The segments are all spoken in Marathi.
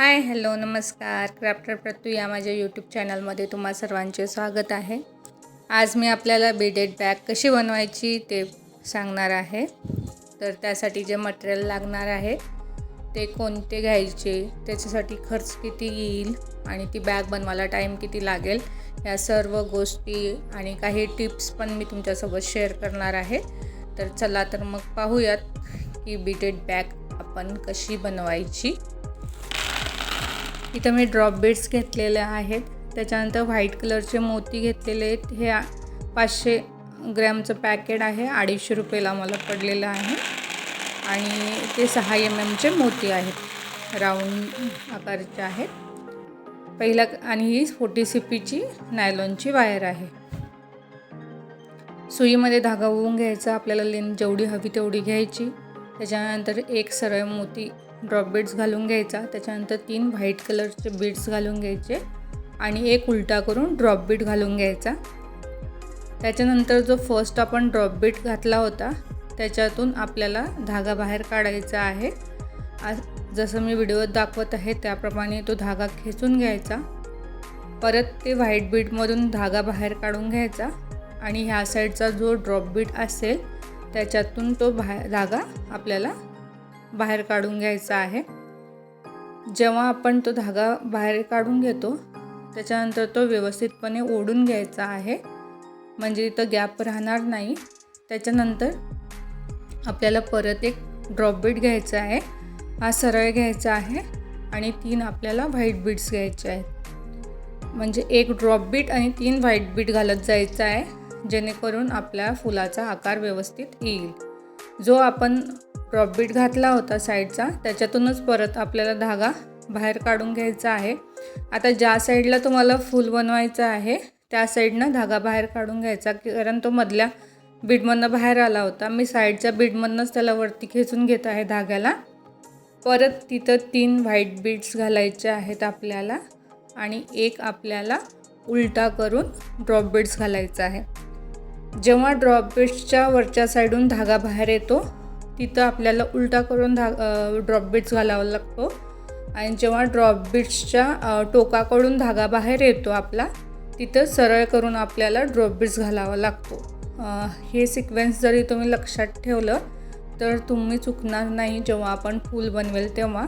हाय हॅलो नमस्कार. क्राफ्टर प्रत्यू या माझ्या यूट्यूब चॅनलमध्ये तुम्हा सर्वांचे स्वागत आहे. आज मी आपल्याला बीडेड बॅग कशी बनवायची ते सांगणार आहे. तर त्यासाठी जे मटेरियल लागणार आहे ते कोणते घ्यायचे, त्याच्यासाठी खर्च किती येईल आणि ती बॅग बनवायला टाईम किती लागेल, या सर्व गोष्टी आणि काही टिप्स पण मी तुमच्यासोबत शेअर करणार आहे. तर चला तर मग पाहूयात की बीडेड बॅग आपण कशी बनवायची. इथं मी ड्रॉप बीड्स घेतलेले आहेत. त्याच्यानंतर व्हाईट कलरचे मोती घेतलेले आहेत. हे 500 ग्रॅमचं पॅकेट आहे. 250 रुपयाला मला पडलेलं आहे आणि ते 6 MM मोती आहेत, राऊंड आकारचे आहेत. पहिला आणि ही 40 CPची नायलॉनची वायर आहे. सुईमध्ये धागा ओवून घ्यायचा. आपल्याला लेंथ जेवढी हवी तेवढी घ्यायची. त्याच्यानंतर एक सरळ मोती ड्रॉप बीड्स घालून घ्यायचा. त्याच्यानंतर 3 व्हाईट कलरचे बीड्स घालून घ्यायचे आणि एक उलटा करून ड्रॉप बीड घालून घ्यायचा. त्याच्यानंतर जो फर्स्ट आपण ड्रॉप बीड घातला होता त्याच्यातून आपल्याला धागा बाहेर काढायचा आहे. जसं मी व्हिडिओत दाखवत आहे त्याप्रमाणे तो धागा खेचून घ्यायचा. परत ते व्हाईट बीडमधून धागा बाहेर काढून घ्यायचा आणि ह्या साईडचा जो ड्रॉप बीड असेल त्याच्यातून तो धागा आपल्याला बाहेर काढून घ्यायचा आहे. जेव्हा आपण तो धागा बाहेर काढून घेतो त्याच्यानंतर तो व्यवस्थितपणे ओढून घ्यायचा आहे, म्हणजे इथं गॅप राहणार नाही. त्याच्यानंतर आपल्याला परत एक ड्रॉप बीड घ्यायचा आहे. हा सरळ घ्यायचा आहे आणि 3 आपल्याला व्हाईट बीड्स घ्यायचे आहेत. म्हणजे एक ड्रॉप बीड आणि 3 व्हाईट बीड घालत जायचं आहे, जेणेकरून आपल्या फुलाचा आकार व्यवस्थित येईल. जो आपण ड्रॉप बीड घातला होता साईडचा त्याच्यातूनच परत आपल्याला धागा बाहेर काढून घ्यायचा आहे. आता ज्या साईडला तुम्हाला फूल बनवायचं आहे त्या साईडनं धागा बाहेर काढून घ्यायचा, कारण तो मधल्या बीडमधनं बाहेर आला होता. मी साईडच्या बीडमधनंच त्याला वरती खेचून घेत आहे धाग्याला. परत तिथं 3 व्हाईट बीड्स घालायचे आहेत आपल्याला आणि एक आपल्याला उलटा करून ड्रॉप बीड्स घालायचा आहे. जेव्हा ड्रॉप बीड्सच्या वरच्या साईडून धागा बाहेर येतो तिथं आपल्याला उलटा करून ड्रॉप बीड्स घालावा लागतो आणि जेव्हा ड्रॉप बीड्सच्या टोकाकडून धागा बाहेर येतो आपला तिथं सरळ करून आपल्याला ड्रॉप बीड्स घालावा लागतो. हे सिक्वेन्स जरी तुम्ही लक्षात ठेवलं तर तुम्ही चुकणार नाही जेव्हा आपण फूल बनवेल तेव्हा.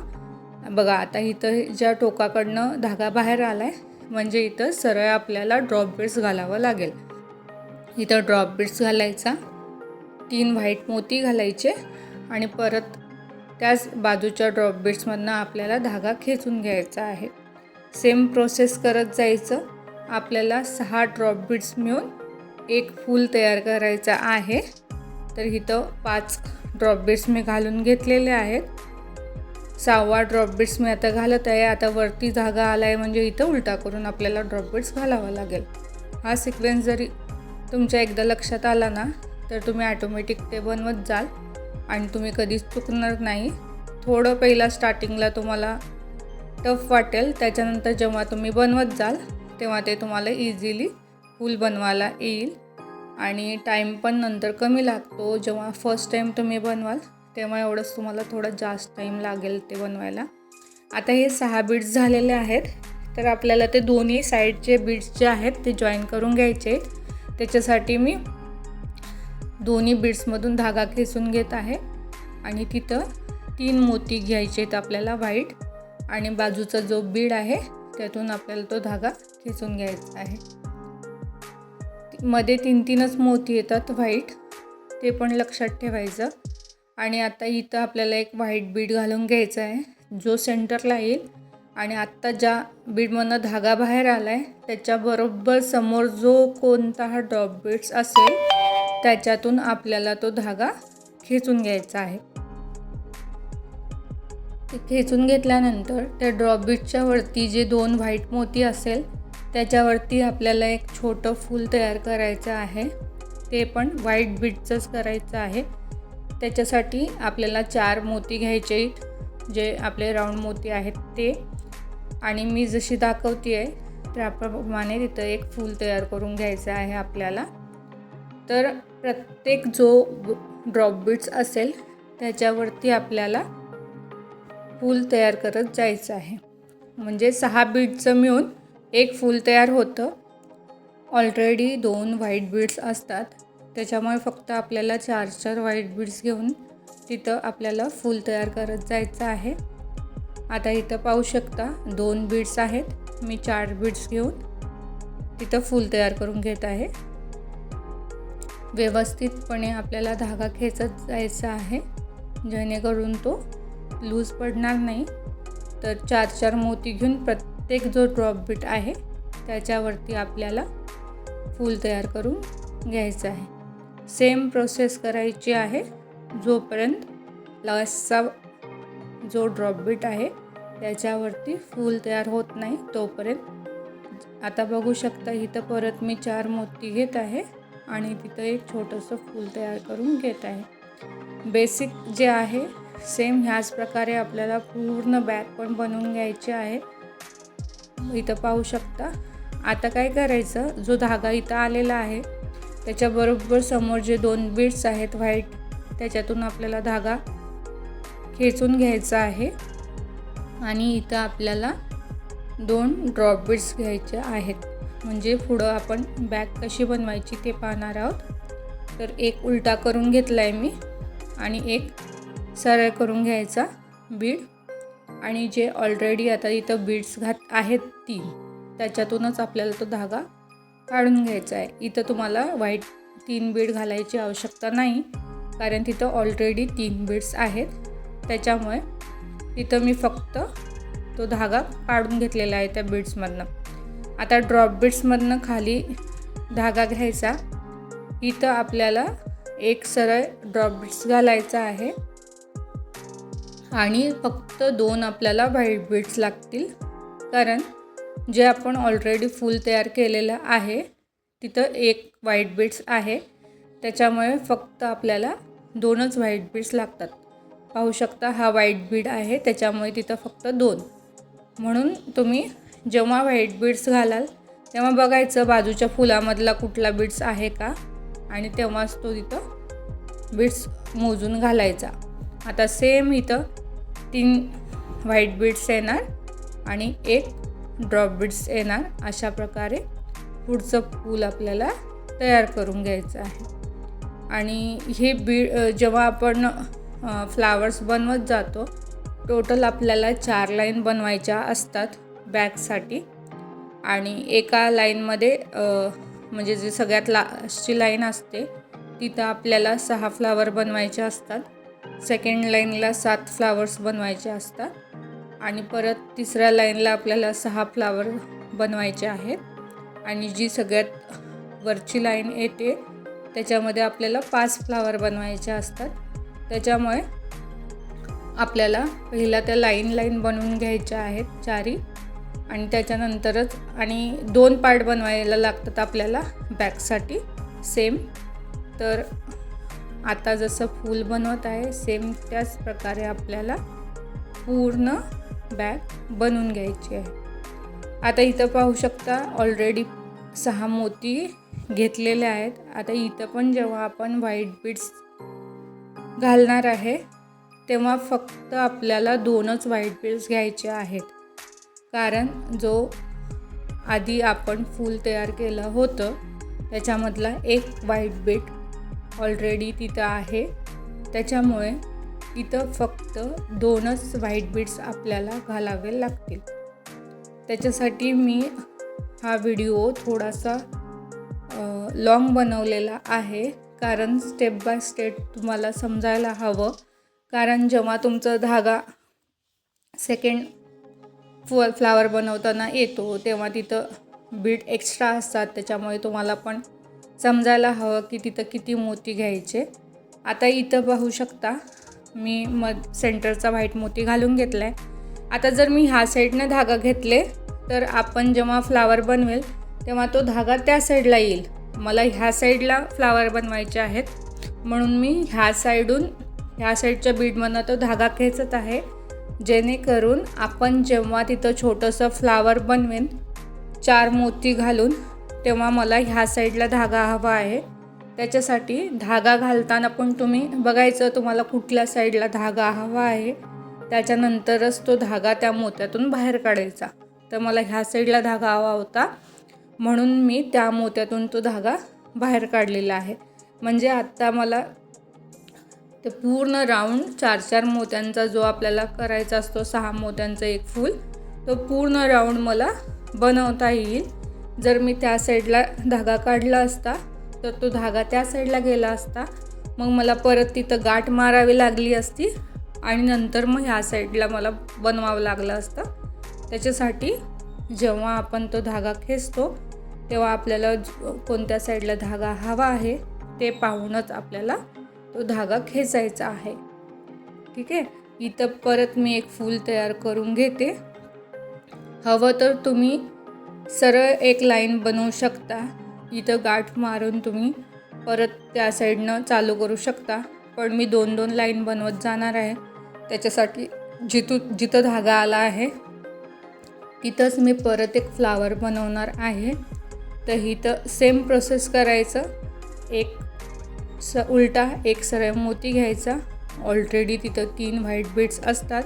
बघा आता इथं ज्या टोकाकडनं धागा बाहेर आला आहे म्हणजे इथं सरळ आपल्याला ड्रॉप बीड्स घालावं लागेल. इथं ड्रॉप बीड्स घालायचा, 3 व्हाईट मोती घालायचे आणि परत त्याच बाजूच्या ड्रॉप बीड्समधनं आपल्याला धागा खेचून घ्यायचा आहे. सेम प्रोसेस करत जायचं. आपल्याला 6 ड्रॉप बीड्स मिळून एक फूल तयार करायचा आहे. तर इथं 5 ड्रॉप बीड्स मी घालून घेतलेले आहेत. 6वा ड्रॉप बीड्स मी आता घालत आहे. आता वरती धागा आला आहे म्हणजे इथं उलटा करून आपल्याला ड्रॉप बीड्स घालावा लागेल. हा सिक्वेन्स जरी तुमच्या एकदा लक्षात आला ना तर तुम्ही ॲटोमॅटिक ते बनवत जाल आणि तुम्ही कधीच चुकणार नाही. थोडं पहिला स्टार्टिंगला तुम्हाला टफ वाटेल, त्याच्यानंतर जेव्हा तुम्ही बनवत जाल तेव्हा ते तुम्हाला इझिली फूल बनवायला येईल आणि टाईम पण नंतर कमी लागतो. जेव्हा फर्स्ट टाईम तुम्ही बनवाल तेव्हा एवढंच तुम्हाला थोडं जास्त टाईम लागेल ते बनवायला. आता हे 6 बीड्स झालेले आहेत. तर आपल्याला ते दोन्ही साईडचे बीड्स जे आहेत ते जॉईन करून घ्यायचे. त्याच्यासाठी मी दोन्ही बीड्समधून धागा खेचून घेत आहे आणि तिथं 3 मोती घ्यायचे आहेत आपल्याला व्हाईट आणि बाजूचा जो बीड आहे त्यातून आपल्याला तो धागा खेचून घ्यायचा आहे. मध्ये 3-3च मोती येतात व्हाईट, ते पण लक्षात ठेवायचं. आणि आता इथं आपल्याला एक व्हाईट बीड घालून घ्यायचा आहे जो सेंटरला येईल आणि आत्ता ज्या बीडमधनं धागा बाहेर आला आहे त्याच्याबरोबर समोर जो कोणता ड्रॉप बीड्स असेल त्याच्यातून आपल्याला तो धागा खेचून घ्यायचा आहे. खेचून घेतल्यानंतर त्या ड्रॉप बीडच्या वरती जे 2 व्हाईट मोती असेल त्याच्यावरती आपल्याला एक छोटं फूल तयार करायचं आहे. ते पण व्हाईट बीडचंच करायचं आहे. त्याच्यासाठी आपल्याला 4 मोती घ्यायचे आहेत, जे आपले राऊंड मोती आहेत ते, आणि मी जशी दाखवते आहे त्याप्रमाणे तिथं एक फूल तयार करून घ्यायचं आहे आपल्याला. तर प्रत्येक जो ड्रॉप बीड्स असेल त्याच्यावरती आपल्याला फूल तयार करत जायचं आहे. म्हणजे 6 बीडचं मिळून एक फूल तयार होतं. ऑलरेडी 2 व्हाईट बीड्स असतात, त्याच्यामुळे फक्त आपल्याला 4 व्हाईट बीड्स घेऊन तिथं आपल्याला फूल तयार करत जायचं आहे. आता इथं पाहू शकता 2 बीड्स आहेत, मी 4 बीड्स घेऊन तिथं फूल तयार करून घेत आहे. व्यवस्थितपणे आपल्याला धागा खेचत जायचा आहे, जेणेकरून तो लूज पडणार नाही. तर 4 मोती घेऊन प्रत्येक जो ड्रॉप बीट आहे त्याच्यावरती आपल्याला फूल तयार करून घ्यायचं आहे. सेम प्रोसेस करायची आहे जोपर्यंत लास्टचा जो ड्रॉप बीट आहे त्याच्यावरती फूल तयार होत नाही तोपर्यंत. आता बघू शकता इथं परत मी 4 मोती घेत आहे आणि तिथं एक छोटंसं फूल तयार करून घेत आहे. बेसिक जे आहे सेम ह्याच प्रकारे आपल्याला पूर्ण बॅग पण बनवून घ्यायची आहे. इथं पाहू शकता. आता काय करायचं, जो धागा इथं आलेला आहे त्याच्याबरोबर समोर जे 2 बीड्स आहेत व्हाईट, त्याच्यातून आपल्याला धागा खेचून घ्यायचा आहे आणि इथं आपल्याला 2 ड्रॉप बीड्स घ्यायचे आहेत. म्हणजे पुढं आपण बॅग कशी बनवायची ते पाहणार आहोत. तर एक उलटा करून घेतला आहे मी आणि एक सरळ करून घ्यायचा बीड. आणि जे ऑलरेडी आता इथं बीड्स आहेत 3, त्याच्यातूनच आपल्याला तो धागा काढून घ्यायचा आहे. इथं तुम्हाला व्हाईट 3 बीड घालायची आवश्यकता नाही, कारण तिथं ऑलरेडी 3 बीड्स आहेत. त्याच्यामुळे इथं मी फक्त तो धागा काढून घेतलेला आहे त्या बीड्समधनं. आता ड्रॉप बीड्समधनं खाली धागा घ्यायचा. इथं आपल्याला एक सरळ ड्रॉप बीड्स घालायचा आहे आणि फक्त 2 आपल्याला व्हाईट बीड्स लागतील, कारण जे आपण ऑलरेडी फूल तयार केलेलं आहे तिथं एक व्हाईट बीड्स आहे, त्याच्यामुळे फक्त आपल्याला 2च व्हाईट बीड्स लागतात. पाहू शकता हा व्हाईट बीड आहे, त्याच्यामुळे तिथं फक्त 2. म्हणून तुम्ही जेव्हा व्हाईट बीड्स घालाल तेव्हा बघायचं बाजूच्या फुलामधला कुठला बीड्स आहे का, आणि तेव्हाच तो तिथं बीड्स मोजून घालायचा. आता सेम इथं 3 व्हाईट बीड्स येणार आणि एक ड्रॉप बीड्स येणार. अशा प्रकारे पुढचं फूल आपल्याला तयार करून घ्यायचं आहे. आणि हे जेव्हा आपण फ्लावर्स बनवत जातो, टोटल आपल्याला 4 लाईन बनवायच्या असतात बॅगसाठी. आणि एका लाईनमध्ये म्हणजे जे सगळ्यात लास्टची लाईन असते तिथं आपल्याला 6 फ्लावर बनवायचे असतात. सेकंड लाईनला 7 फ्लावर्स बनवायचे असतात आणि परत तिसऱ्या लाईनला आपल्याला 6 फ्लावर बनवायचे आहेत. आणि जी सगळ्यात वरची लाईन येते त्याच्यामध्ये आपल्याला 5 फ्लावर बनवायचे असतात. त्याच्यामुळे आपल्याला पहिला त्या लाईन बनवून घ्यायच्या आहेत 4, आणि त्याच्यानंतरच आणि 2 पार्ट बनवायला लागतात आपल्याला बॅगसाठी सेम. तर आता जसं फूल बनवत आहे सेम त्याच प्रकारे आपल्याला पूर्ण बॅग बनवून घ्यायची आहे. आता इथं पाहू शकता ऑलरेडी 6 मोती घेतलेले आहेत. आता इथं पण जेव्हा आपण व्हाईट बीड्स घालणार आहे तेव्हा फक्त आपल्याला 2च व्हाईट बीड्स घ्यायचे आहेत, कारण जो आधी आपण फूल तयार केलं होतं त्याच्यामधला एक व्हाईट बीड ऑलरेडी तिथं आहे. त्याच्यामुळे इथं फक्त 2च व्हाईट बीड्स आपल्याला घालावे लागतील. त्याच्यासाठी मी हा व्हिडिओ थोडासा लॉंग बनवलेला आहे, कारण स्टेप बाय स्टेप तुम्हाला समजायला हवं. कारण जेव्हा तुमचा धागा सेकंड फ्लावर बनवताना येतो तेव्हा तिथं बीड एक्स्ट्रा असतात, त्याच्यामुळे तुम्हाला पण समजायला हवं की तिथं किती मोती घ्यायचे. आता इथं पाहू शकता मी सेंटरचा व्हाईट मोती घालून घेतला आहे. आता जर मी ह्या साईडने धागा घेतले तर आपण जेव्हा फ्लावर बनवेल तेव्हा तो धागा त्या साईडला येईल. मला ह्या साईडला फ्लावर बनवायचे आहेत म्हणून मी ह्या साईडच्या बीडमधनं तो धागा खेचत आहे, जेणेकरून आपण जेव्हा तिथं छोटंसं फ्लावर बनवेन 4 मोती घालून तेव्हा मला ह्या साईडला धागा हवा आहे. त्याच्यासाठी धागा घालताना पण तुम्ही बघायचं तुम्हाला कुठल्या साईडला धागा हवा आहे, त्याच्यानंतरच तो धागा त्या मोत्यातून बाहेर काढायचा. तर मला ह्या साईडला धागा हवा होता म्हणून मी त्या मोत्यातून तो धागा बाहेर काढलेला आहे. म्हणजे आत्ता मला ते पूर्ण राऊंड 4-4 मोत्यांचा जो आपल्याला करायचा असतो, 6 मोत्यांचं एक फूल, तो पूर्ण राऊंड मला बनवता येईल. जर मी त्या साईडला धागा काढला असता तर तो धागा त्या साईडला गेला असता, मग मला परत तिथं गाठ मारावी लागली असती आणि नंतर मग ह्या साईडला मला बनवावं लागलं असतं. त्याच्यासाठी जेव्हा आपण तो धागा खेचतो तेव्हा आपल्याला कोणत्या साईडला धागा हवा आहे ते पाहूनच आपल्याला तो धागा खेचायचा आहे. ठीक आहे. इथं परत मी एक फूल तयार करून घेते. हवं तर तुम्ही सरळ एक लाईन बनवू शकता. इथं गाठ मारून तुम्ही परत त्या साईडनं चालू करू शकता, पण मी 2-2 लाईन बनवत जाणार आहे. त्याच्यासाठी जिथं धागा आला आहे तिथंच मी परत एक फ्लावर बनवणार आहे. तर इथं सेम प्रोसेस करायचं. एक उलटा एक सरळ मोती घ्यायचा. ऑलरेडी तिथं 3 व्हाईट बीड्स असतात,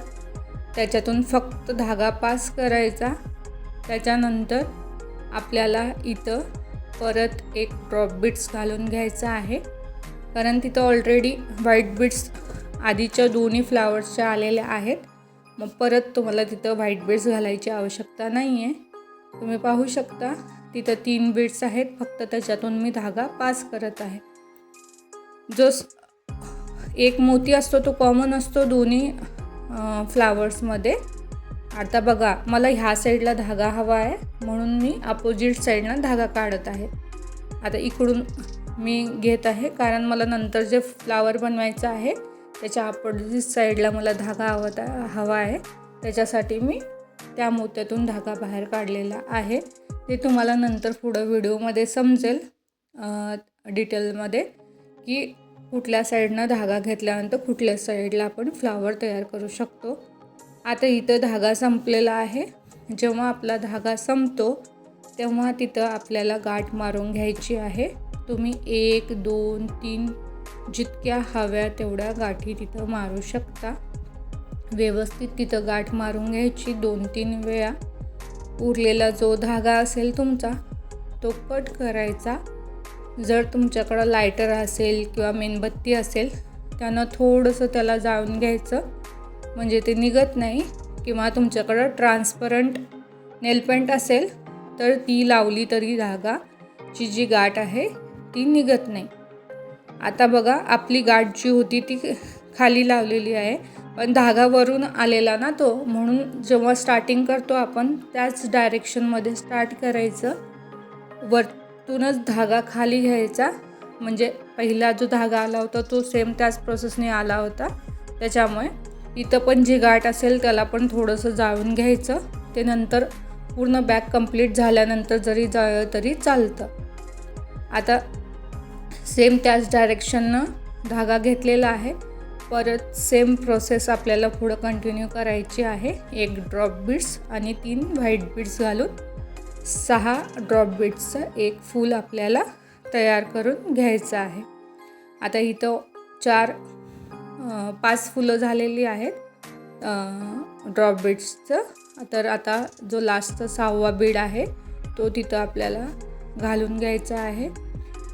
त्याच्यातून फक्त धागा पास करायचा. त्याच्यानंतर आपल्याला इथं परत एक ड्रॉप बीड्स घालून घ्यायचा आहे, कारण तिथं ऑलरेडी व्हाईट बीड्स आधीच्या दोन्ही फ्लावर्सच्या आलेल्या आहेत. मग परत तुम्हाला तिथं व्हाईट बीड्स घालायची आवश्यकता नाही आहे. तुम्ही पाहू शकता तिथं 3 बीड्स आहेत, फक्त त्याच्यातून मी धागा पास करत आहे. जो एक मोती असतो तो कॉमन असतो दोन्ही फ्लावर्समध्ये. आता बघा, मला ह्या साईडला धागा हवा आहे म्हणून मी अपोजिट साईडला धागा काढत आहे. आता इकडून मी घेत आहे, कारण मला नंतर जे फ्लावर बनवायचं आहे त्याच्या अपोजिट साईडला मला धागा हवा आहे. त्याच्यासाठी मी त्या मोत्यातून धागा बाहेर काढलेला आहे. ते तुम्हाला नंतर पुढं व्हिडिओमध्ये समजेल डिटेलमध्ये की कुठल्या साईडनं धागा घेतल्यानंतर कुठल्या साईडला आपण फ्लावर तयार करू शकतो. आता इथं धागा संपलेला आहे. जेव्हा आपला धागा संपतो तेव्हा तिथं आपल्याला गाठ मारून घ्यायची आहे. तुम्ही 1, 2, 3 जितक्या हव्या तेवढ्या गाठी तिथं मारू शकता. व्यवस्थित तिथं गाठ मारून घ्यायची 2-3 वेळा. उरलेला जो धागा असेल तुमचा तो कट करायचा. जर तुमच्याकडं लायटर असेल किंवा मेणबत्ती असेल त्यानं थोडंसं त्याला जाळून घ्यायचं, म्हणजे ते निघत नाही. किंवा तुमच्याकडं ट्रान्सपरंट नेलपेंट असेल तर ती लावली तरी धागाची जी गाठ आहे ती निघत नाही. आता बघा, आपली गाठ जी होती ती खाली लावलेली आहे, पण धागा वरून आलेला ना तो, म्हणून जेव्हा स्टार्टिंग करतो आपण त्याच डायरेक्शनमध्ये स्टार्ट करायचं. वरतूनच धागा खाली घ्यायचा, म्हणजे पहिला जो धागा आला होता तो सेम त्याच प्रोसेसने आला होता. त्याच्यामुळे इथं पण जी गाठ असेल त्याला पण थोडंसं जाळून घ्यायचं. ते नंतर पूर्ण बॅग कंप्लीट झाल्यानंतर जरी जाळलं तरी चालतं. आता सेम त्याच डायरेक्शननं धागा घेतलेला आहे. परत सेम प्रोसेस आपल्याला पुढं कंटिन्यू करायची आहे. 1 ड्रॉप बीड्स आणि 3 व्हाईट बीड्स घालून 6 ड्रॉप बीड्सचं एक फूल आपल्याला तयार करून घ्यायचं आहे. आता इथं 5 फुलं झालेली आहेत ड्रॉप बीड्सचं. तर आता जो लास्टचा 6वा बीड आहे तो तिथं आपल्याला घालून घ्यायचा आहे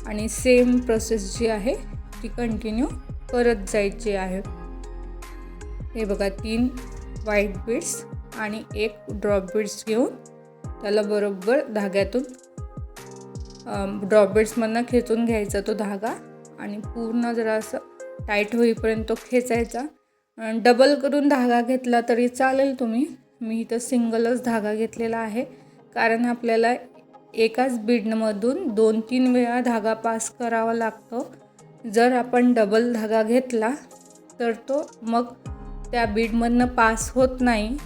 आणि सेम प्रोसेस जी आहे ती कंटिन्यू करत जायची आहे. हे बघा, 3 व्हाईट बीड्स आणि 1 ड्रॉप बीड्स घेऊन त्याला बरोबर धाग्यातून ड्रॉप बीड्समधनं खेचून घ्यायचा तो धागा आणि पूर्ण जरा असं टाईट होईपर्यंत तो खेचायचा. डबल करून धागा घेतला तरी चालेल तुम्ही. मी इथं सिंगलच धागा घेतलेला आहे, कारण आपल्याला एकाच बीडमधून 2-3 वेळा धागा पास करावा लागतो. जर आपण डबल धागा घेतला तर तो मग त्या बीडमधनं पास होत नाही.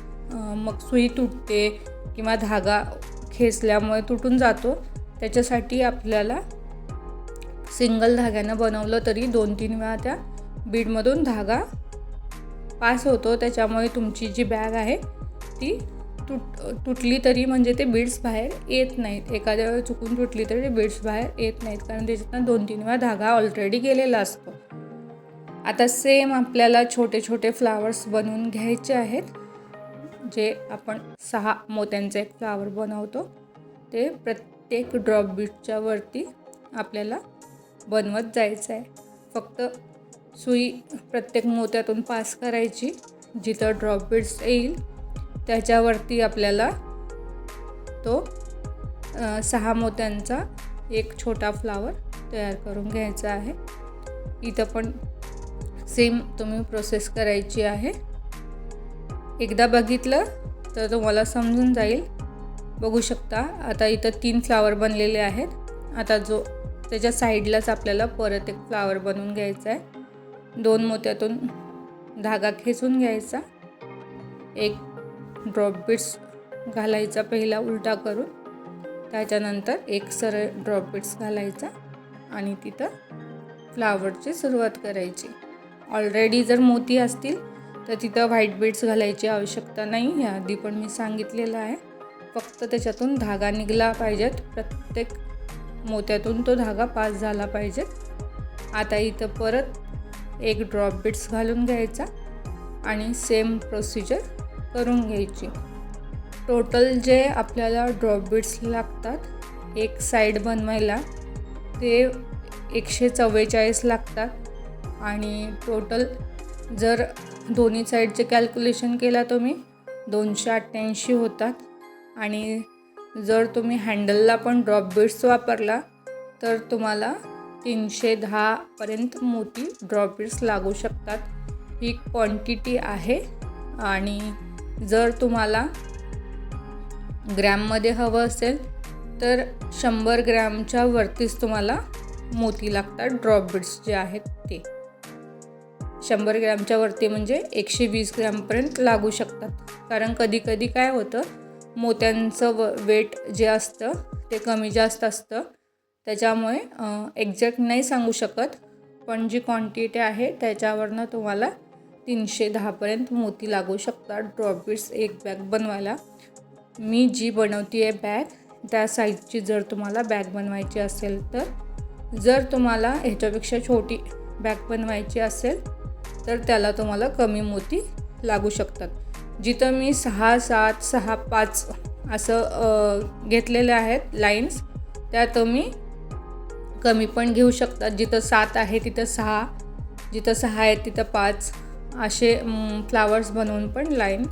मग सुई तुटते किंवा धागा खेचल्यामुळे तुटून जातो. त्याच्यासाठी आपल्याला सिंगल धाग्यानं बनवलं तरी 2-3 वेळा त्या बीडमधून धागा पास होतो. त्याच्यामुळे तुमची जी बॅग आहे ती तुटली तरी म्हणजे ते बीड्स बाहेर येत नाहीत. एखाद्या वेळेस चुकून तुटली तरी बीड्स बाहेर येत नाहीत, कारण त्याच्यातनं 2-3 वेळा धागा ऑलरेडी गेलेला असतो. आता सेम आपल्याला छोटे छोटे फ्लावर्स बनवून घ्यायचे आहेत. जे आपण 6 मोत्यांचे एक फ्लावर बनवतो ते प्रत्येक ड्रॉप बीडच्या वरती आपल्याला बनवत जायचं आहे. फक्त सुई प्रत्येक मोत्यातून पास करायची. जिथं ड्रॉप बीड्स येईल त्याच्यावरती आपल्याला तो 6 मोत्यांचा एक छोटा फ्लावर तयार करून घ्यायचा आहे. इथं पण सेम तुम्ही प्रोसेस करायची आहे. एकदा बघितलं तर तुम्हाला समजून जाईल. बघू शकता आता इथं 3 फ्लावर बनलेले आहेत. आता जो त्याच्या साईडलाच आपल्याला परत एक फ्लावर बनवून घ्यायचा आहे. 2 मोत्यातून धागा खेचून घ्यायचा. एक ड्रॉप बीड्स घालायचा पहिला उलटा करून, त्याच्यानंतर एक सरळ ड्रॉप बीड्स घालायचा आणि तिथं फ्लावरची सुरुवात करायची. ऑलरेडी जर मोती असतील तर तिथं व्हाईट बीड्स घालायची आवश्यकता नाही. ह्या आधी पण मी सांगितलेलं आहे. फक्त त्याच्यातून धागा निघला पाहिजेत. प्रत्येक मोत्यातून तो धागा पास झाला पाहिजे. आता इथं परत एक ड्रॉप बीड्स घालून घ्यायचा आणि सेम प्रोसिजर करून घ्यायची. टोटल जे आपल्याला ड्रॉप बीड्स लागतात एक साईड बनवायला ते 144 लागतात आणि टोटल जर दोन्ही साईडचे कॅल्क्युलेशन केला तुम्ही 288 होतात. आणि जर तुम्ही हँडलला पण ड्रॉप बीड्स वापरला तर तुम्हाला 310 पर्यंत मोठी ड्रॉप बीड्स लागू शकतात. ही क्वांटिटी आहे. आणि जर तुम्हाला ग्रॅममध्ये हवं असेल तर 100 ग्रॅमच्या वरतीच तुम्हाला मोती लागतात. ड्रॉप बीड्स जे आहेत ते 100 ग्रॅमच्या वरती म्हणजे 120 ग्रॅमपर्यंत लागू शकतात. कारण कधी कधी काय होतं, मोत्यांचं वेट जे असतं ते कमी जास्त असतं. त्याच्यामुळे एक्झॅक्ट नाही सांगू शकत, पण जी क्वांटिटी आहे त्याच्यावरनं तुम्हाला 310 पर्यंत मोती लागू शकतात ड्रॉप बीड्स एक बॅग बनवायला. मी जी बनवती आहे बॅग त्या साईजची जर तुम्हाला बॅग बनवायची असेल तर, जर तुम्हाला ह्याच्यापेक्षा छोटी बॅग बनवायची असेल तर त्याला तुम्हाला कमी मोती लागू शकतात. जिथं मी 6, 7, 6, 5 असं घेतलेले आहेत लाईन्स, त्या तुम्ही कमी पण घेऊ शकतात. जिथं 7 आहे तिथं 6, जिथं 6 आहे तिथं 5 असे फ्लावर्स बनवून पण लाईन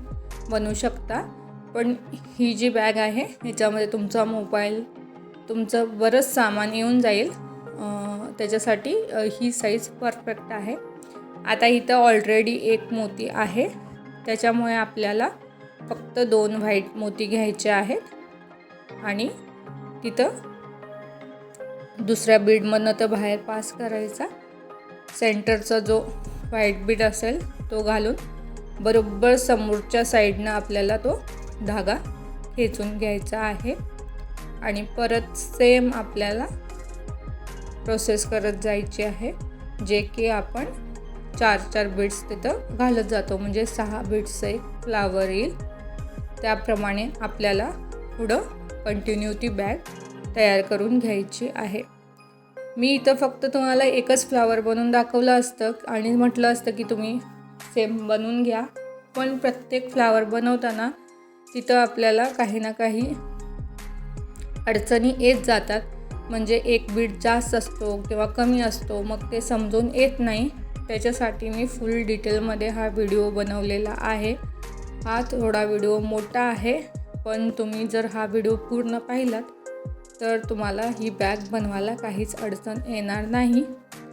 बनवू शकता. पण ही जी बॅग आहे ह्याच्यामध्ये तुमचा मोबाईल, तुमचं बरंच सामान येऊन जाईल. त्याच्यासाठी ही साईज परफेक्ट आहे. आता इथं ऑलरेडी एक मोती आहे, त्याच्यामुळे आपल्याला फक्त 2 व्हाईट मोती घ्यायचे आहेत आणि तिथं दुसऱ्या बीडमधनं तर बाहेर पास करायचा. सेंटरचा जो व्हाईट बीड असेल तो घालून बरोबर समोरच्या साईडनं आपल्याला तो धागा खेचून घ्यायचा आहे. आणि परत सेम आपल्याला प्रोसेस करत जायची आहे. जे की आपण 4 बीड्स तिथं घालत जातो, म्हणजे 6 बीड्सचं एक फ्लावर येईल. त्याप्रमाणे आपल्याला पुढं कंटिन्यू ती बॅग तयार करून घ्यायची आहे. मी इथं फक्त तुम्हाला एकच फ्लावर बनवून दाखवलं असतं आणि म्हटलं असतं की तुम्ही सेम बनवून घ्या. पण प्रत्येक फ्लावर बनवताना तिथं आपल्याला काही ना काही अडचणी येत जातात. म्हणजे एक बीड जास्त असतो किंवा कमी असतो, मग ते समजून येत नाही. त्याच्यासाठी मी फुल डिटेलमध्ये हा व्हिडिओ बनवलेला आहे. हा थोडा व्हिडिओ मोठा आहे, पण तुम्ही जर हा व्हिडिओ पूर्ण पाहिलात तर तुम्हाला ही बॅग बनवायला काहीच अडचण येणार नाही.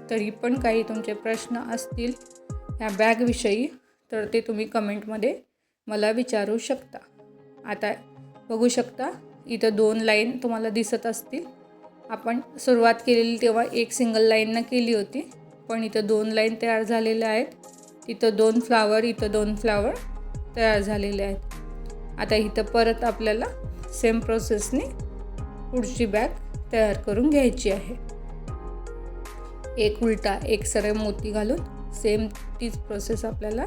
तरी पण काही तुमचे प्रश्न असतील ह्या बॅगविषयी तर ते तुम्ही कमेंटमध्ये मला विचारू शकता. आता बघू शकता इथं 2 लाईन तुम्हाला दिसत असतील. आपण सुरुवात केलेली तेव्हा एक सिंगल लाईननं केली होती, पण इथं 2 लाईन तयार झालेल्या आहेत. तिथं 2 फ्लावर, इथं 2 फ्लावर तयार झालेले आहेत. आता इथं परत आपल्याला सेम प्रोसेसने पुढची बॅग तयार करून घ्यायची आहे. एक उलटा एक सरळ मोती घालून सेम तीच प्रोसेस आपल्याला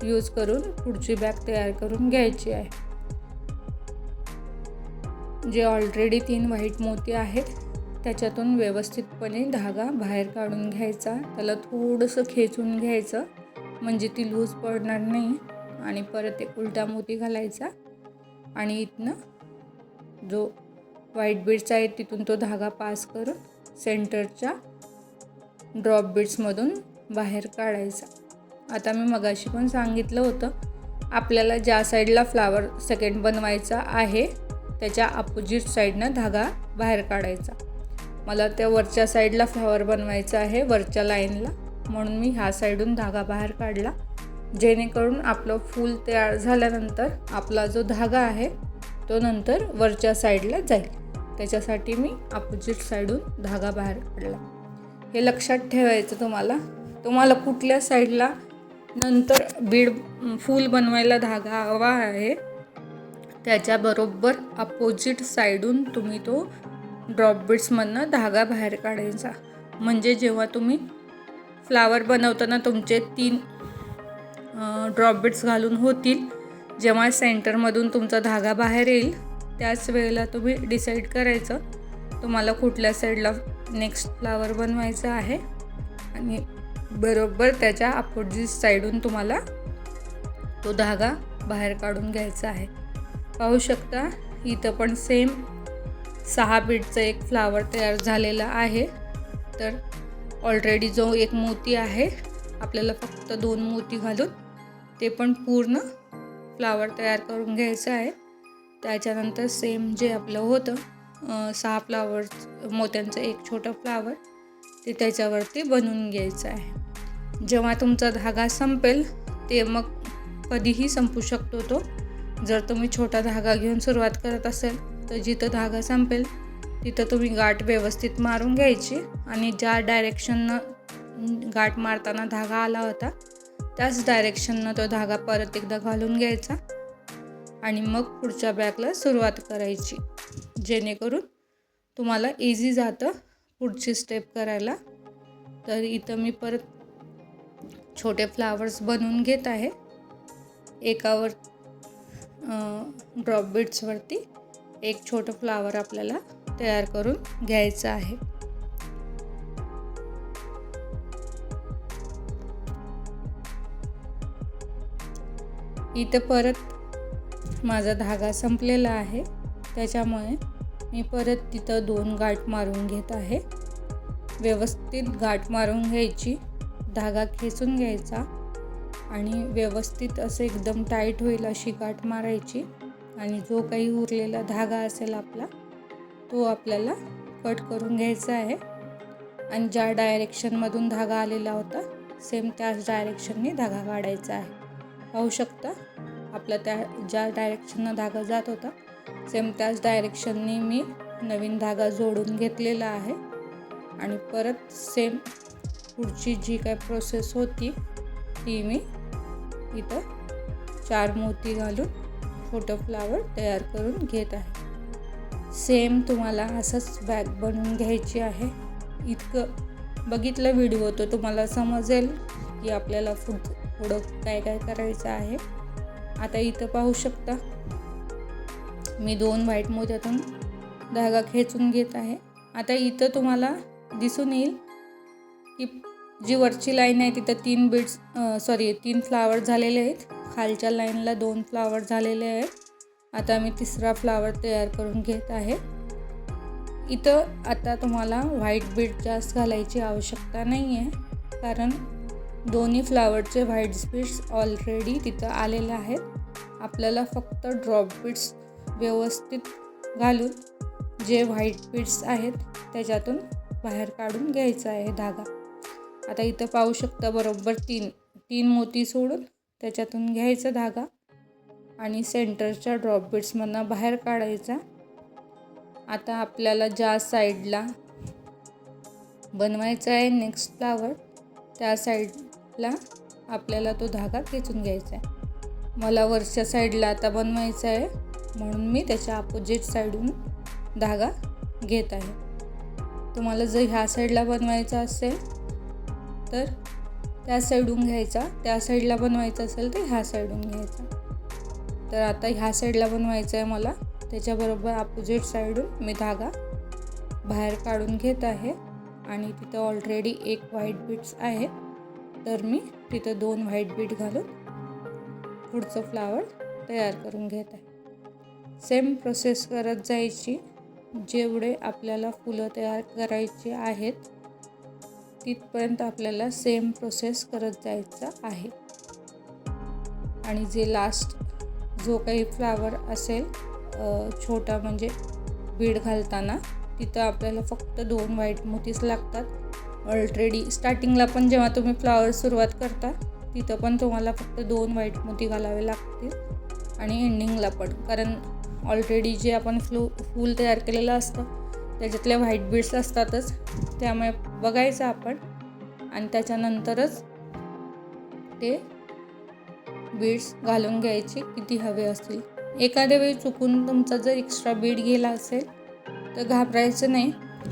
यूज करून पुढची बॅग तयार करून घ्यायची आहे. जे ऑलरेडी 3 व्हाईट मोती आहेत त्याच्यातून व्यवस्थितपणे धागा बाहेर काढून घ्यायचा. त्याला थोडंसं खेचून घ्यायचं म्हणजे ती लूज पडणार नाही. आणि परत एक उलटा मोती घालायचा आणि इथनं जो व्हाईट बीड्स आहे तिथून तो धागा पास करून सेंटरच्या ड्रॉप बीड्समधून बाहेर काढायचा. आता मी मगाशी पण सांगितलं होतं, आपल्याला ज्या साईडला फ्लावर सेकंड बनवायचा आहे त्याच्या अपोजिट साईडनं धागा बाहेर काढायचा. मला त्या वरच्या साईडला फ्लावर बनवायचा आहे, वरच्या लाईनला, म्हणून मी ह्या साईडून धागा बाहेर काढला, जेणेकरून आपलं फूल तयार झाल्यानंतर आपला जो धागा आहे तो नंतर वरच्या साईडला जाईल. त्याच्यासाठी मी अपोजिट साईडून धागा बाहेर काढला. हे लक्षात ठेवायचं तुम्हाला कुठल्या साईडला नंतर बीड फूल बनवायला धागा हवा आहे त्याच्याबरोबर अपोजिट साईडून तुम्ही तो ड्रॉप बीड्समधनं धागा बाहेर काढायचा. म्हणजे जेव्हा तुम्ही फ्लावर बनवताना तुमचे 3 ड्रॉप बीड्स घालून होतील, जेव्हा सेंटरमधून तुमचा धागा बाहेर येईल त्याच वेळेला तुम्ही डिसाईड करायचं तुम्हाला कुठल्या साईडला नेक्स्ट फ्लावर बनवायचा आहे आणि बरोबर त्याच्या अपोजिट साईडून तुम्हाला तो धागा बाहेर काढून घ्यायचा आहे. पाहू शकता इथं पण सेम 6 बीडचं एक फ्लावर तयार झालेला आहे. तर ऑलरेडी जो एक मोती आहे आपल्याला फक्त 2 मोती घालून ते पण पूर्ण फ्लावर तयार करून घ्यायचं आहे. त्याच्यानंतर सेम जे आपलं होतं 6 फ्लावर मोत्यांचं एक छोटं फ्लावर ते त्याच्यावरती बनवून घ्यायचं आहे. जेव्हा तुमचा धागा संपेल ते मग कधीही संपू शकतो तो. जर तुम्ही छोटा धागा घेऊन सुरुवात करत असेल तर जिथं धागा संपेल तिथं तुम्ही गाठ व्यवस्थित मारून घ्यायची आणि ज्या डायरेक्शननं गाठ मारताना धागा आला होता त्याच डायरेक्शननं तो धागा परत एकदा घालून घ्यायचा आणि मग पुढच्या बॅगला सुरुवात करायची, जेणेकरून तुम्हाला इझी जातं पुढची स्टेप करायला. तर इथं मी परत छोटे फ्लावर्स बनवून घेत आहे. एकावर ड्रॉप बीड्सवरती एक छोटं फ्लावर आपल्याला तयार करून घ्यायचं आहे. इथं परत माझा धागा संपलेला आहे त्याच्यामुळे मी परत तिथं 2 गाठ मारून घेत आहे. व्यवस्थित गाठ मारून घ्यायची, धागा खेचून घ्यायचा आणि व्यवस्थित असं एकदम टाईट होईल अशी गाठ मारायची आणि जो काही उरलेला धागा असेल आपला तो आपल्याला कट करून घ्यायचा आहे आणि ज्या डायरेक्शनमधून धागा आलेला होता सेम त्याच डायरेक्शनने धागा काढायचा आहे. पाहू शकता आपला ज्या डायरेक्शननं धागा जात होता सेम त्याच डायरेक्शनने मी नवीन धागा जोडून घेतलेला आहे आणि परत सेम पुढची जी काय प्रोसेस होती ती मी इथं 4 मोती घालून छोटं फ्लावर तयार करून घेत आहे. सेम तुम्हाला असंच बॅग बनवून घ्यायची आहे. इतकं बघितलं व्हिडिओ तर तुम्हाला समजेल की आपल्याला पुढं काय काय करायचं आहे. आता इथं पाहू शकता मी 2 व्हाईट मोत्यातून धागा खेचून घेत आहे. आता इथं तुम्हाला दिसून येईल की जी वरची लाईन आहे तिथं 3 फ्लावर झालेले आहेत, खालच्या लाईनला 2 फ्लावर झालेले आहेत. आता मी 3रा फ्लावर तयार करून घेत आहे. इथं आता तुम्हाला व्हाईट बीड जास्त घालायची आवश्यकता नाही आहे, कारण दोन्ही फ्लावरचे व्हाईट बीड्स ऑलरेडी तिथं आलेले आहेत. आपल्याला फक्त ड्रॉप बीड्स व्यवस्थित घालून जे व्हाईट बीड्स आहेत त्याच्यातून बाहेर काढून घ्यायचा आहे धागा. आता इथं पाहू शकता बरोबर 3 मोती सोडून त्याच्यातून घ्यायचा धागा आणि सेंटरच्या ड्रॉप बीड्समधनं बाहेर काढायचा. आता आपल्याला ज्या साईडला बनवायचा आहे नेक्स्ट फ्लावर त्या साईडला आपल्याला तो धागा खेचून घ्यायचा आहे. मला वरच्या साईडला आता बनवायचा आहे म्हणून मी त्याच्या अपोजिट साईडून धागा घेत आहे. तुम्हाला जर ह्या साईडला बनवायचा असेल तर त्या साईडून घ्यायचा, त्या साईडला बनवायचं असेल तर ह्या साईडून घ्यायचा. तर आता ह्या साईडला बनवायचं आहे मला, त्याच्याबरोबर अपोजिट साईडून मी धागा बाहेर काढून घेत आहे आणि तिथं ऑलरेडी एक व्हाईट बीड्स आहे, तर मी तिथं 2 व्हाईट बीड घालून पुढचं फ्लावर तयार करून घेत आहे. सेम प्रोसेस करत जायची. जेवढे आपल्याला फुलं तयार करायची आहेत तिथपर्यंत आपल्याला सेम प्रोसेस करत जायचं आहे. आणि जे लास्ट जो काही फ्लावर असेल छोटा म्हणजे बीड घालताना तिथं आपल्याला फक्त 2 व्हाईट मोतीच लागतात. ऑलरेडी स्टार्टिंगला पण जेव्हा तुम्ही फ्लावर सुरुवात करता तिथं पण तुम्हाला फक्त 2 व्हाईट मोती घालावे लागतील आणि एंडिंगला पण, कारण ऑलरेडी जे आपण फूल तयार केलेलं असतं त्याच्यातल्या व्हाईट बीड्स असतातच, त्यामुळे बघायचं आपण आणि त्याच्यानंतरच ते बीड्स घालून घ्यायचे किती हवे असतील. एखाद्या वेळी चुकून तुमचा जर एक्स्ट्रा बीड गेला असेल तर घाबरायचं नाही,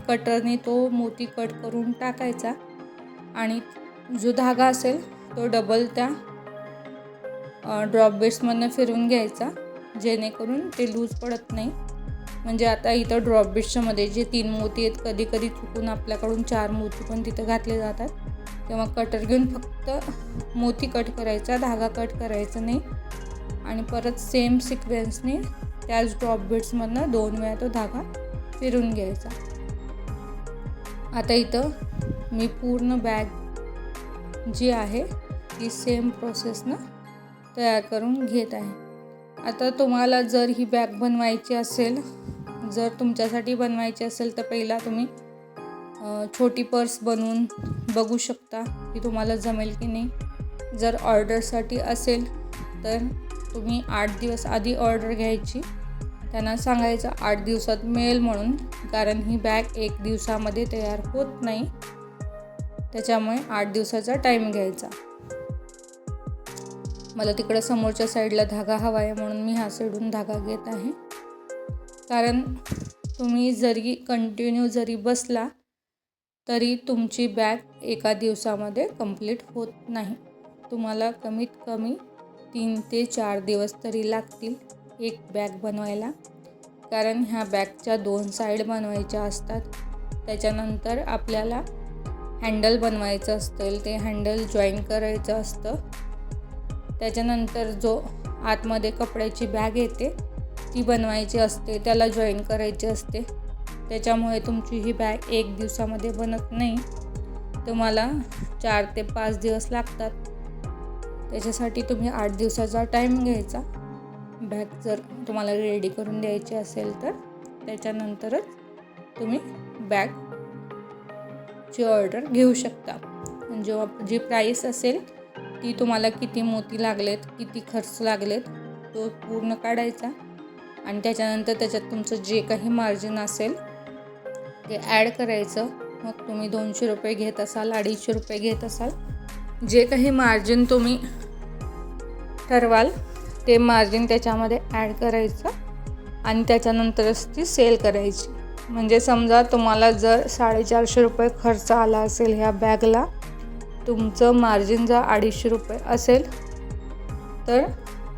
कटरने तो मोती कट करून टाकायचा आणि जो धागा असेल तो डबल त्या ड्रॉप बीड्समधनं फिरवून घ्यायचा, जेणेकरून ते लूज पडत नाही. म्हणजे आता इथं ड्रॉप बीड्समध्ये जे 3 मोती आहेत, कधी कधी चुकून आपल्याकडून 4 मोती पण तिथं घातले जातात, तेव्हा कटर घेऊन फक्त मोती कट करायचा, धागा कट करायचा नाही आणि परत सेम सिक्वेन्सने त्याच ड्रॉप बीड्समधनं 2 वेळा तो धागा फिरून घ्यायचा. आता इथं मी पूर्ण बॅग जी आहे ती सेम प्रोसेसनं तयार करून घेत आहे. आता तुम्हाला जर ही बॅग बनवायची असेल, जर तुमच्यासाठी बनवायची असेल तर पहिला तुम्ही छोटी पर्स बनवून बघू शकता की तुम्हाला जमेल की नाही. जर ऑर्डरसाठी असेल तर तुम्ही 8 दिवस आधी ऑर्डर घ्यायची, त्यांना सांगायचं 8 दिवसात मिळेल म्हणून, कारण ही बॅग 1 दिवसामध्ये तयार होत नाही, त्याच्यामुळे 8 दिवसाचा टाईम घ्यायचा. मला तिकडं समोरच्या साईडला धागा हवा आहे म्हणून मी ह्या साईडून धागा घेत आहे. कारण तुम्ही जरी कंटिन्यू जरी बसला तरी तुमची बॅग एका दिवसामध्ये कंप्लीट होत नाही. तुम्हाला कमीत कमी 3 ते 4 दिवस तरी लागतील एक बॅग बनवायला, कारण ह्या बॅगच्या 2 साईड बनवायच्या असतात. त्याच्यानंतर आपल्याला हँडल बनवायचं असतं, ते हँडल जॉईन करायचं असतं. त्याच्यानंतर जो आतमध्ये कपड्याची बॅग येते ती बनवायची असते, त्याला जॉईन करायची असते. त्याच्यामुळे तुमची ही बॅग 1 दिवसामध्ये बनत नाही, तुम्हाला 4 ते 5 दिवस लागतात. त्याच्यासाठी तुम्ही 8 दिवसाचा टाईम घ्यायचा. बॅग जर तुम्हाला रेडी करून द्यायची असेल तर त्याच्यानंतरच तुम्ही बॅगची ऑर्डर घेऊ शकता. म्हणजे जी प्राईस असेल ती तुम्हाला किती मोती लागलेत, किती खर्च लागलेत तो पूर्ण काढायचा आणि त्याच्यानंतर त्याच्यात तुमचं जे काही मार्जिन असेल ते ॲड करायचं. मग तुम्ही 200 रुपये घेत असाल, 250 रुपये घेत असाल, जे काही मार्जिन तुम्ही ठरवाल ते मार्जिन त्याच्यामध्ये ॲड करायचं आणि त्याच्यानंतरच ती सेल करायची. म्हणजे समजा तुम्हाला जर 450 रुपये खर्च आला असेल ह्या बॅगला, तुमचं मार्जिन जर 250 रुपये असेल तर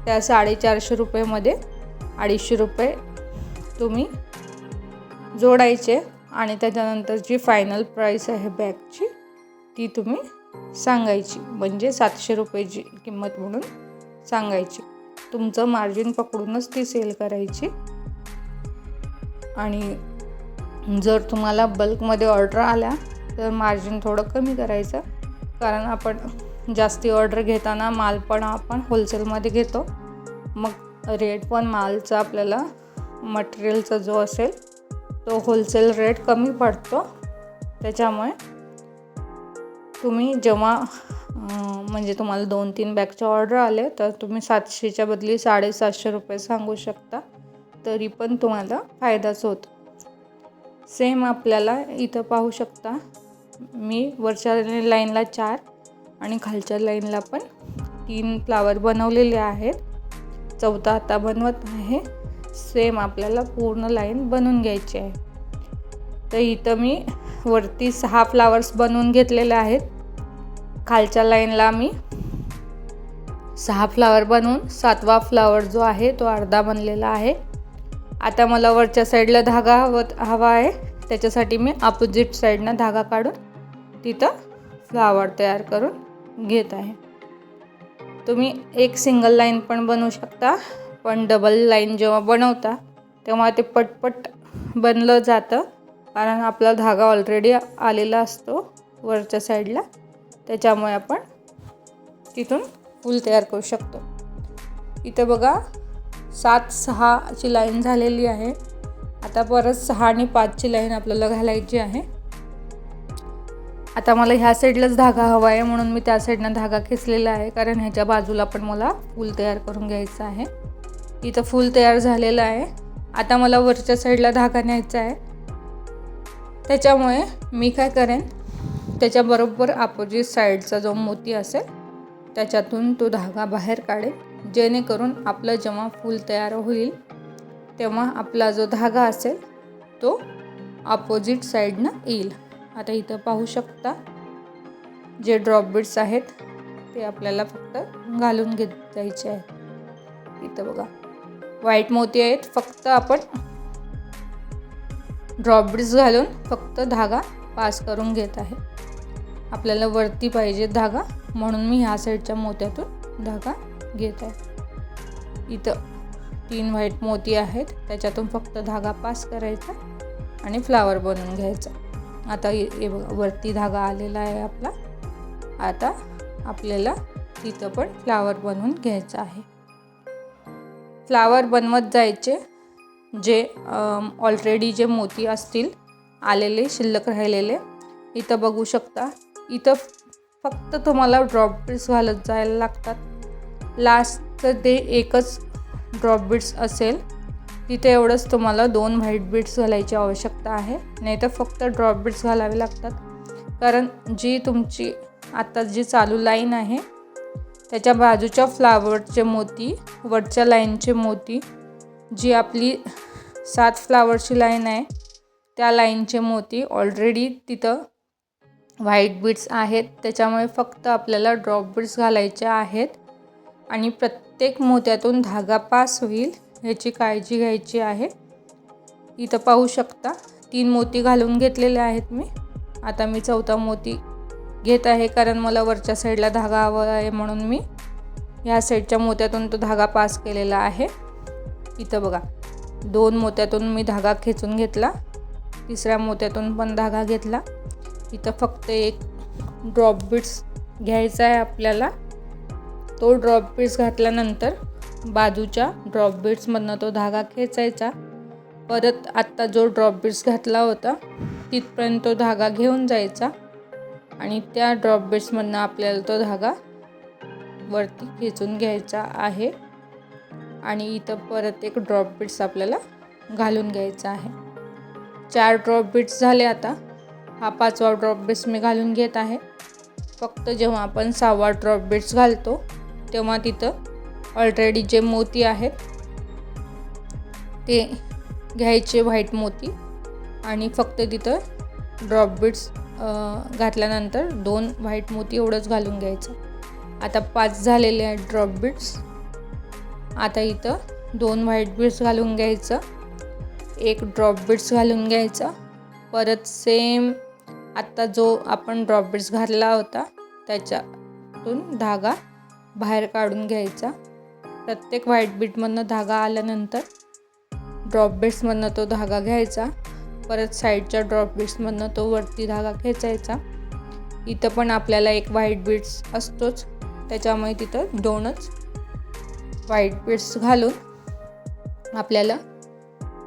त्या 450 रुपयेमध्ये 250 रुपये तुम्ही जोडायचे आणि त्याच्यानंतर जी फायनल प्राईस आहे बॅगची ती तुम्ही सांगायची. म्हणजे 700 रुपयेची किंमत म्हणून सांगायची. तुमचं मार्जिन पकडूनच ती सेल करायची. आणि जर तुम्हाला बल्कमध्ये ऑर्डर आल्या तर मार्जिन थोडं कमी करायचं, कारण आपण जास्ती ऑर्डर घेताना माल पण आपण होलसेलमध्ये घेतो, मग रेट पण मालचा आपल्याला मटेरियलचा जो असेल तो होलसेल रेट कमी पडतो. त्याच्यामुळे तुम्ही जेव्हा म्हणजे तुम्हाला 2-3 बॅगचे ऑर्डर आले तर तुम्ही 700च्या बदली 750 रुपये सांगू शकता, तरी पण तुम्हाला फायदाच होतो. सेम आपल्याला इथं पाहू शकता, मी वरच्या लाईनला 4 आणि खालच्या लाईनला पण 3 फ्लावर बनवलेले आहेत. 4था आता बनवत आहे. सेम आपल्याला पूर्ण लाईन बनवून घ्यायची आहे. तर इथं मी वरती 6 फ्लावर्स बनवून घेतलेले आहेत. खालच्या लाईनला मी 6 फ्लावर बनवून 7वा फ्लावर जो आहे तो अर्धा बनलेला आहे. आता मला वरच्या साईडला धागा हवा आहे, त्याच्यासाठी मी अपोजिट साईडनं धागा काढून तिथं फ्लावर तयार करून घेत आहे. तुम्ही एक सिंगल लाईन पण बनवू शकता, पण डबल लाईन जेव्हा बनवता तेव्हा ते पटपट बनलं जातं, कारण आपला धागा ऑलरेडी आलेला असतो वरच्या साईडला. त्याच्यामुळे आपण तिथून फूल तयार करू शकतो. इथं बघा 7-6ची लाईन झालेली आहे. आता परत 6 आणि 5ची लाईन आपल्याला घालायची आहे. आता मला ह्या साईडलाच धागा हवा आहे म्हणून मी त्या साईडनं धागा खेचलेला आहे, कारण ह्याच्या बाजूला पण मला फूल तयार करून घ्यायचं आहे. इथं फूल तयार झालेलं आहे. आता मला वरच्या साईडला धागा न्यायचा आहे. त्याच्यामुळे मी काय करेन, त्याच्याबरोबर अपोजिट साईडचा जो मोती असेल त्याच्यातून तो धागा बाहेर काढेल, जेणेकरून आपलं जेव्हा फूल तयार होईल तेव्हा आपला जो धागा असेल तो अपोजिट साईडनं येईल. आता इथं पाहू शकता जे ड्रॉप बीड्स आहेत ते आपल्याला फक्त घालून घेत जायचे आहेत. इथं बघा व्हाईट मोती आहेत, फक्त आपण ड्रॉप बीड्स घालून फक्त धागा पास करून घेत आहे. आपल्याला वरती पाहिजे धागा, म्हणून मी ह्या साईडच्या मोत्यातून धागा घेत आहे. इथं 3 व्हाईट मोती आहेत, त्याच्यातून फक्त धागा पास करायचा आणि फ्लावर बनवून घ्यायचा. आता हे बघा वरती धागा आलेला आहे आपला. आता आपल्याला तिथं पण फ्लावर बनवून घ्यायचा आहे. फ्लावर बनवत जायचे, जे ऑलरेडी जे मोती असतील आलेले शिल्लक राहिलेले. इथं बघू शकता, इथं फक्त तुम्हाला ड्रॉप बीड्स घालत जायला लागतात. लास्टचं ते एकच ड्रॉप बीड्स असेल तिथे एवढंच तुम्हाला 2 व्हाईट बीड्स घालायची आवश्यकता आहे, नाहीतर फक्त ड्रॉप बीड्स घालावे लागतात. कारण जी तुमची आता जी चालू लाईन आहे त्याच्या बाजूच्या फ्लावरचे मोती, वरच्या लाईनचे मोती, जी आपली 7 फ्लावरची लाईन आहे त्या लाईनचे मोती ऑलरेडी तिथं व्हाईट बीड्स आहेत. त्याच्यामुळे फक्त आपल्याला ड्रॉप बीड्स घालायचे आहेत आणि प्रत्येक मोत्यातून धागा पास होईल ह्याची काळजी घ्यायची आहे. इथं पाहू शकता 3 मोती घालून घेतलेले आहेत मी. आता मी 4था मोती घेत आहे, कारण मला वरच्या साईडला धागा हवा आहे म्हणून मी ह्या साईडच्या मोत्यातून तो धागा पास केलेला आहे. इथं बघा 2 मोत्यातून मी धागा खेचून घेतला, 3ऱ्या मोत्यातून पण धागा घेतला. इथं फक्त एक ड्रॉप बीड्स घ्यायचा आहे आपल्याला. तो ड्रॉप बीड्स घातल्यानंतर बाजूच्या ड्रॉप बीड्समधनं तो धागा खेचायचा. परत आत्ता जो ड्रॉप बीड्स घातला होता तिथपर्यंत तो धागा घेऊन जायचा आणि त्या ड्रॉप बीड्समधनं आपल्याला तो धागा वरती खेचून घ्यायचा आहे. आणि इथं परत एक ड्रॉप बीड्स आपल्याला घालून घ्यायचा आहे. 4 ड्रॉप बीड्स झाले. आता हा 5वा ड्रॉप बीड्स मी घालून घेत आहे. फक्त जेव्हा आपण 6वा ड्रॉप बीड्स घालतो तेव्हा तिथं ऑलरेडी जे मोती आहेत ते घ्यायचे व्हाईट मोती आणि फक्त तिथं ड्रॉप बीड्स घातल्यानंतर 2 व्हाईट मोती एवढंच घालून घ्यायचं. आता 5 झालेले आहेत ड्रॉप बीड्स. आता इथं 2 व्हाईट बीड्स घालून घ्यायचं, 1 ड्रॉप बीड्स घालून घ्यायचं. परत सेम आत्ता जो आपण ड्रॉप बीड्स घातला होता त्याच्यातून धागा बाहेर काढून घ्यायचा. प्रत्येक व्हाईट बीडमधनं धागा आल्यानंतर ड्रॉप बीड्समधनं तो धागा घ्यायचा. परत साईडच्या ड्रॉप बीड्समधनं तो वरती धागा खेचायचा. इथं पण आपल्याला एक व्हाईट बीड्स असतोच, त्याच्यामुळे तिथं 2च व्हाईट बीड्स घालून आपल्याला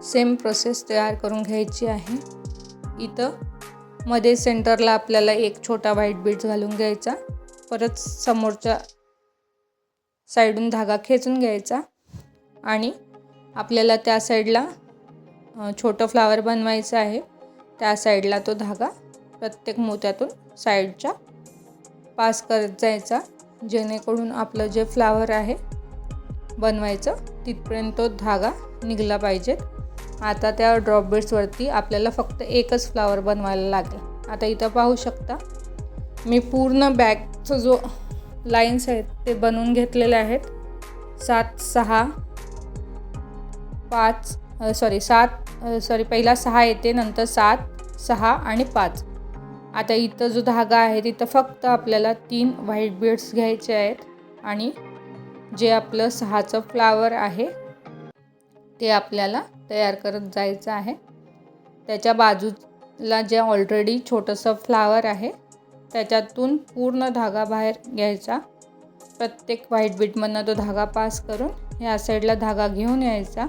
सेम प्रोसेस तयार करून घ्यायची आहे. इथं मध्ये सेंटरला आपल्याला एक छोटा व्हाईट बीड्स घालून घ्यायचा. परत समोरच्या साईडून धागा खेचून घ्यायचा आणि आपल्याला त्या साईडला छोटं फ्लावर बनवायचं आहे. त्या साईडला तो धागा प्रत्येक मोत्यातून साईडच्या पास करत जायचा, जेणेकरून आपलं जे फ्लावर आहे बनवायचं तिथपर्यंत तो धागा निघला पाहिजे. आता त्या ड्रॉप बीड्सवरती आपल्याला फक्त एकच फ्लावर बनवायला लागेल. आता इथं पाहू शकता मी पूर्ण बॅकचं जो लाईन्स आहेत ते बनवून घेतलेले आहेत. 7 पहिला 6 येते, नंतर 7 6 आणि 5. आता इथं जो धागा आहे तिथं फक्त आपल्याला 3 व्हाईट बीड्स घ्यायचे आहेत आणि जे आपलं 6चं फ्लावर आहे ते आपल्याला तयार करत जायचं आहे. त्याच्या बाजूला जे ऑलरेडी छोटंसं फ्लावर आहे त्याच्यातून पूर्ण धागा बाहेर घ्यायचा. प्रत्येक व्हाईट बीडमधनं तो धागा पास करून या साईडला धागा घेऊन यायचा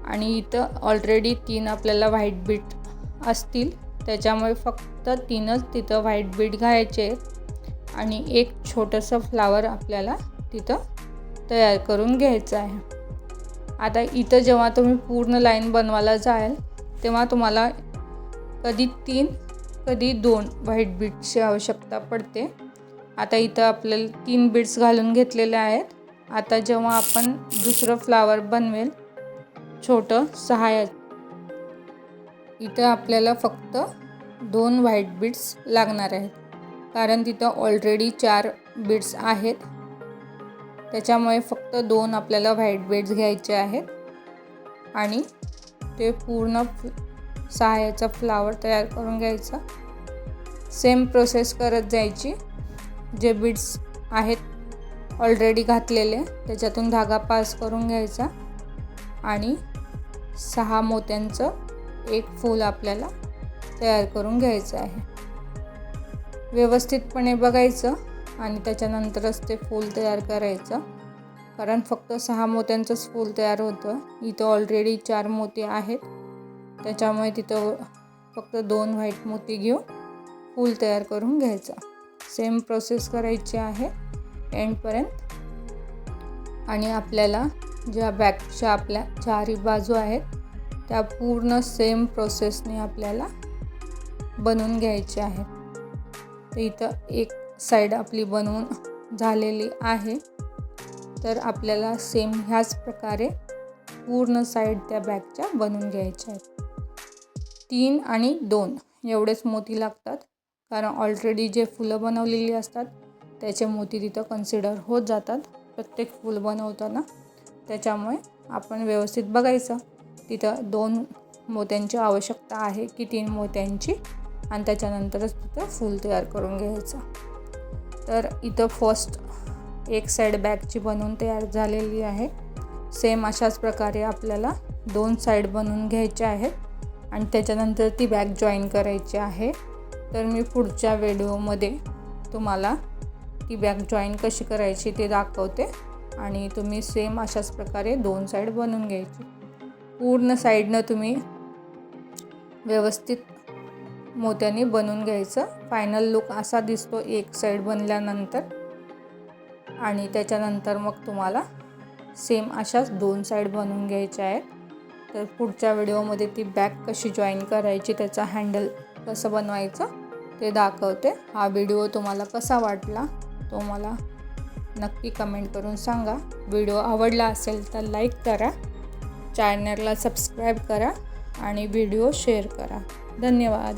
आणि इथं ऑलरेडी 3 आपल्याला व्हाईट बीड असतील त्याच्यामुळे फक्त 3च तिथं व्हाईट बीड घालायचे आणि एक छोटंसं फ्लावर आपल्याला तिथं तयार करून घ्यायचं आहे. आता इथं जेव्हा तुम्ही पूर्ण लाईन बनवायला जाल तेव्हा तुम्हाला कधी 3 कधी 2 व्हाईट बीड्सची आवश्यकता पडते. आता इथं आपल्याला 3 बीड्स घालून घेतलेले आहेत. आता जेव्हा आपण दुसरं फ्लावर बनवेल छोटं 6 इथं आपल्याला फक्त 2 व्हाईट बीड्स लागणार आहेत कारण तिथं ऑलरेडी 4 बीड्स आहेत. त्याच्यामुळे फक्त 2 आपल्याला व्हाईट बीड्स घ्यायचे आहेत आणि ते पूर्ण 6 फ्लावर तयार करून घ्यायचा. सेम प्रोसेस करत जायची. जे बीड्स आहेत ऑलरेडी घातलेले त्याच्यातून धागा पास करून घ्यायचा आणि 6 मोत्यांचं एक फूल आपल्याला तयार करून घ्यायचं आहे. व्यवस्थितपणे बघायचं आणि त्याच्यानंतरच ते फूल तयार करायचं कारण फक्त 6 मोत्यांचंच फूल तयार होतं. इथं ऑलरेडी 4 मोती आहेत त्याच्यामुळे तिथं फक्त 2 व्हाईट मोती घेऊन फूल तयार करून घ्यायचं. सेम प्रोसेस करायची आहे एंडपर्यंत. आणि आपल्याला ज्या बॅगच्या आपल्या 4ही बाजू आहेत त्या पूर्ण सेम प्रोसेसने आपल्याला बनवून घ्यायचे आहेत. तर इथं एक साईड आपली बनवून झालेली आहे. तर आपल्याला सेम ह्याच प्रकारे पूर्ण साईड त्या बॅगच्या बनवून घ्यायच्या आहेत. 3 आणि 2 एवढेच मोती लागतात कारण ऑलरेडी जे फुलं बनवलेली असतात त्याचे मोती तिथं कन्सिडर होत जातात प्रत्येक फूल बनवताना. त्याच्यामुळे आपण व्यवस्थित बघायचं तिथं 2 मोत्यांची आवश्यकता आहे की 3 मोत्यांची आणि त्याच्यानंतरच तिथं फूल तयार करून घ्यायचं. तर इथं फर्स्ट एक साईड बॅगची बनवून तयार झालेली आहे. सेम अशाच प्रकारे आपल्याला 2 साईड बनवून घ्यायच्या आहेत आणि त्याच्यानंतर ती बॅग जॉईन करायची आहे. तर मी पुढच्या व्हिडिओमध्ये तुम्हाला ती बॅग जॉईन कशी करायची ते दाखवते आणि तुम्ही सेम अशाच प्रकारे 2 साईड बनवून घ्यायची. पूर्ण साईडनं तुम्ही व्यवस्थित मोत्याने बनवून घ्यायचं. फायनल लुक असा दिसतो एक साईड बनल्यानंतर आणि त्याच्यानंतर मग तुम्हाला सेम अशाच 2 साईड बनवून घ्यायच्या आहेत. तर पुढच्या व्हिडिओमध्ये ती बॅग कशी जॉईन करायची त्याचा हँडल कसं बनवायचं ते दाखवते. हा व्हिडिओ तुम्हाला कसा वाटला तो मला नक्की कमेंट करून सांगा. व्हिडिओ आवडला असेल तर लाईक करा, चॅनलला सबस्क्राईब करा आणि व्हिडिओ शेअर करा. धन्यवाद.